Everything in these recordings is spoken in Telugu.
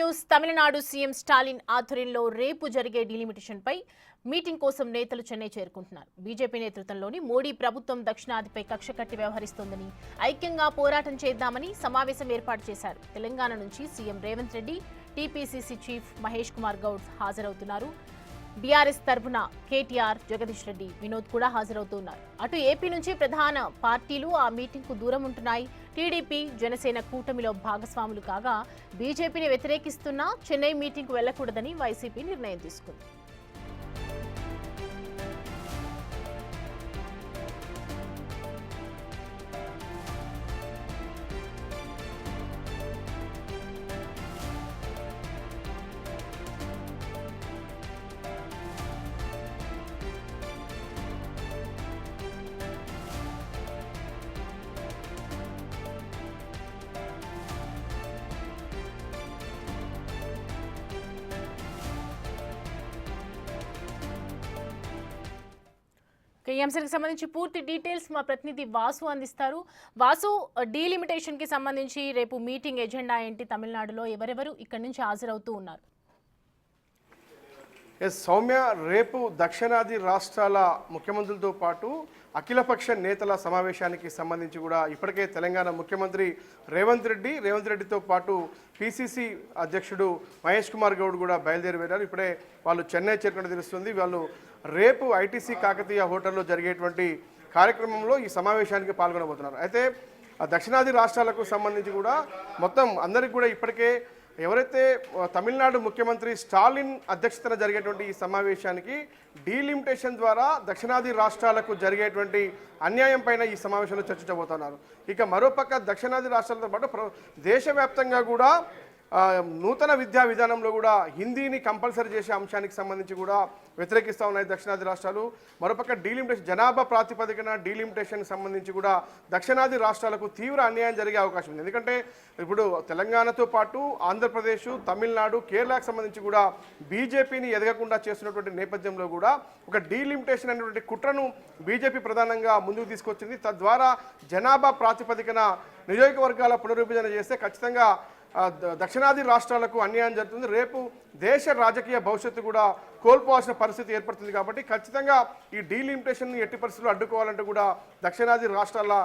న్యూస్. తమిళనాడు సీఎం స్టాలిన్ ఆధ్వర్యంలో రేపు జరిగే డిలిమిటేషన్ పై మీటింగ్ కోసం నేతలు చెన్నై చేరుకుంటున్నారు. బీజేపీ నేతృత్వంలోని మోడీ ప్రభుత్వం దక్షిణాదిపై కక్ష కట్టి వ్యవహరిస్తోందని, ఐక్యంగా పోరాటం చేద్దామని సమావేశం ఏర్పాటు చేశారు. తెలంగాణ నుంచి CM Revanth Reddy, TPCC chief Mahesh Kumar Goud హాజరవుతున్నారు. బీఆర్ఎస్ తరఫున కేటీఆర్, జగదీష్ రెడ్డి, వినోద్ కూడా హాజరవుతున్నారు. అటు ఏపీ నుంచి ప్రధాన పార్టీలు ఆ మీటింగ్ కు దూరం ఉంటున్నాయి. టీడీపీ, జనసేన కూటమిలో భాగస్వాములు కాగా బీజేపీని వ్యతిరేకిస్తున్నా చెన్నై మీటింగ్ కు వెళ్లకూడదని వైసీపీ నిర్ణయం తీసుకుంది. ఈ అంశానికి సంబంధించి పూర్తి డీటెయిల్స్ మా ప్రతినిధి వాసు అందిస్తారు. వాసు, డీలిమిటేషన్ కి సంబంధించి రేపు మీటింగ్ ఎజెండా ఏంటి? తమిళనాడులో ఎవరెవరు ఇక్కడి నుంచి హాజరవుతూ ఉన్నారు? సౌమ్య, రేపు దక్షిణాది రాష్ట్రాల ముఖ్యమంత్రులతో పాటు అఖిలపక్ష నేతల సమావేశానికి సంబంధించి కూడా ఇప్పటికే తెలంగాణ ముఖ్యమంత్రి రేవంత్ రెడ్డితో పాటు పీసీసీ అధ్యక్షుడు మహేష్ కుమార్ గౌడ్ కూడా బయలుదేరి వెళ్ళారు. ఇప్పుడే వాళ్ళు చెన్నై చేరుకుని తెలుస్తుంది. వాళ్ళు రేపు ఐటీసీ కాకతీయ హోటల్లో జరిగేటువంటి కార్యక్రమంలో ఈ సమావేశానికి పాల్గొనబోతున్నారు. అయితే దక్షిణాది రాష్ట్రాలకు సంబంధించి కూడా మొత్తం అందరికీ కూడా ఇప్పటికే ఎవరైతే తమిళనాడు ముఖ్యమంత్రి స్టాలిన్ అధ్యక్షతన జరిగేటువంటి ఈ సమావేశానికి డీలిమిటేషన్ ద్వారా దక్షిణాది రాష్ట్రాలకు జరిగేటువంటి అన్యాయం పైన ఈ సమావేశంలో చర్చించబోతున్నారు. ఇక మరోపక్క దక్షిణాది రాష్ట్రాలతో పాటు దేశవ్యాప్తంగా కూడా నూతన విద్యా విధానంలో కూడా హిందీని కంపల్సరీ చేసే అంశానికి సంబంధించి కూడా వ్యతిరేకిస్తూ ఉన్నాయి దక్షిణాది రాష్ట్రాలు. మరోపక్క డీలిమిటేషన్ జనాభా ప్రాతిపదికన డీలిమిటేషన్కి సంబంధించి కూడా దక్షిణాది రాష్ట్రాలకు తీవ్ర అన్యాయం జరిగే అవకాశం ఉంది. ఎందుకంటే ఇప్పుడు తెలంగాణతో పాటు ఆంధ్రప్రదేశ్, తమిళనాడు, కేరళకు సంబంధించి కూడా బీజేపీని ఎదగకుండా చేస్తున్నటువంటి నేపథ్యంలో కూడా ఒక డీలిమిటేషన్ అనేటువంటి కుట్రను బీజేపీ ప్రధానంగా ముందుకు తీసుకొచ్చింది. తద్వారా జనాభా ప్రాతిపదికన నియోజకవర్గాల పునర్విభజన చేస్తే ఖచ్చితంగా దక్షిణాది రాష్ట్రాలకు అన్యాయం జరుగుతుంది. రేపు దేశ రాజకీయ భవిష్యత్తు కూడా కోల్పోవాల్సిన పరిస్థితి ఏర్పడుతుంది. కాబట్టి ఖచ్చితంగా ఈ డీలిమిటేషన్ ఎట్టి పరిస్థితుల్లో అడ్డుకోవాలంటే కూడా దక్షిణాది రాష్ట్రాల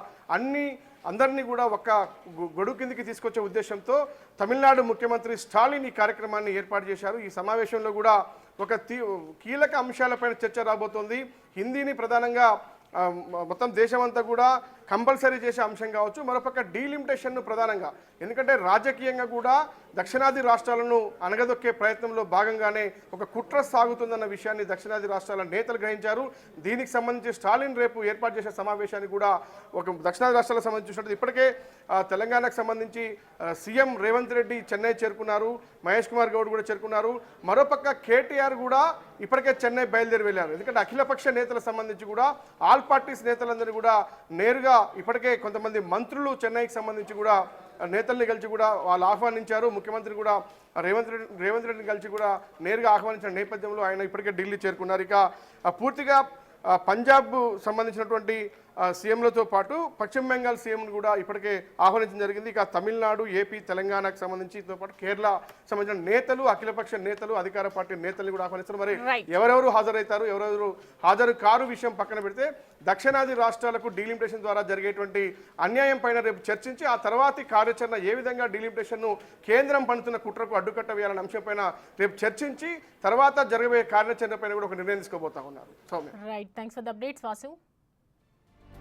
అందరినీ కూడా ఒక గొడుగు కిందికి తీసుకొచ్చే ఉద్దేశంతో తమిళనాడు ముఖ్యమంత్రి స్టాలిన్ ఈ కార్యక్రమాన్ని ఏర్పాటు చేశారు. ఈ సమావేశంలో కూడా ఒక కీలక అంశాలపైన చర్చ రాబోతోంది. హిందీని ప్రధానంగా మొత్తం దేశమంతా కూడా కంపల్సరీ చేసే అంశం కావచ్చు. మరోపక్క డీలిమిటేషన్ను ప్రధానంగా, ఎందుకంటే రాజకీయంగా కూడా దక్షిణాది రాష్ట్రాలను అణగదొక్కే ప్రయత్నంలో భాగంగానే ఒక కుట్ర సాగుతుందన్న విషయాన్ని దక్షిణాది రాష్ట్రాల నేతలు గ్రహించారు. దీనికి సంబంధించి స్టాలిన్ రేపు ఏర్పాటు చేసే సమావేశాన్ని కూడా ఒక దక్షిణాది రాష్ట్రాలకు సంబంధించి ఇప్పటికే తెలంగాణకు సంబంధించి సీఎం రేవంత్ రెడ్డి చెన్నై చేరుకున్నారు, మహేష్ కుమార్ గౌడ్ కూడా చేరుకున్నారు. మరోపక్క కేటీఆర్ కూడా ఇప్పటికే చెన్నై బయలుదేరి వెళ్ళారు. ఎందుకంటే అఖిలపక్ష నేతలకు సంబంధించి కూడా ఆల్ పార్టీస్ నేతలందరూ కూడా నేరుగా ఇప్పటికే కొంతమంది మంత్రులు చెన్నైకి సంబంధించి కూడా నేతల్ని కలిసి కూడా వాళ్ళు ఆహ్వానించారు. ముఖ్యమంత్రి కూడా రేవంత్ రెడ్డిని కలిసి కూడా నేరుగా ఆహ్వానించిన నేపథ్యంలో ఆయన ఇప్పటికే ఢిల్లీ చేరుకున్నారు. ఇక పూర్తిగా పంజాబ్ సంబంధించినటువంటి సీఎంలతో పాటు పశ్చిమ బెంగాల్ సీఎంను కూడా ఇప్పటికే ఆహ్వానించడం జరిగింది. ఇక తమిళనాడు, ఏపీ, తెలంగాణకు సంబంధించితో పాటు కేరళ సంబంధించిన నేతలు, అఖిలపక్ష నేతలు, అధికార పార్టీ నేతల్ని కూడా ఆహ్వానిస్తారు. మరి ఎవరెవరు హాజరవుతారు, ఎవరెవరు హాజరు కారు విషయం పక్కన పెడితే దక్షిణాది రాష్ట్రాలకు డీలిమిటేషన్ ద్వారా జరిగేటువంటి అన్యాయం పైన రేపు చర్చించి ఆ తర్వాతి కార్యాచరణ ఏ విధంగా డీలిమిటేషన్ను కేంద్రం పన్నుతున్న కుట్రకు అడ్డుకట్ట వేయాలనే అంశం పైన రేపు చర్చించి తర్వాత జరగబోయే కార్యాచరణ పైన కూడా ఒక నిర్ణయం తీసుకోబోతా ఉన్నారు. Right, thanks for the updates Vasu.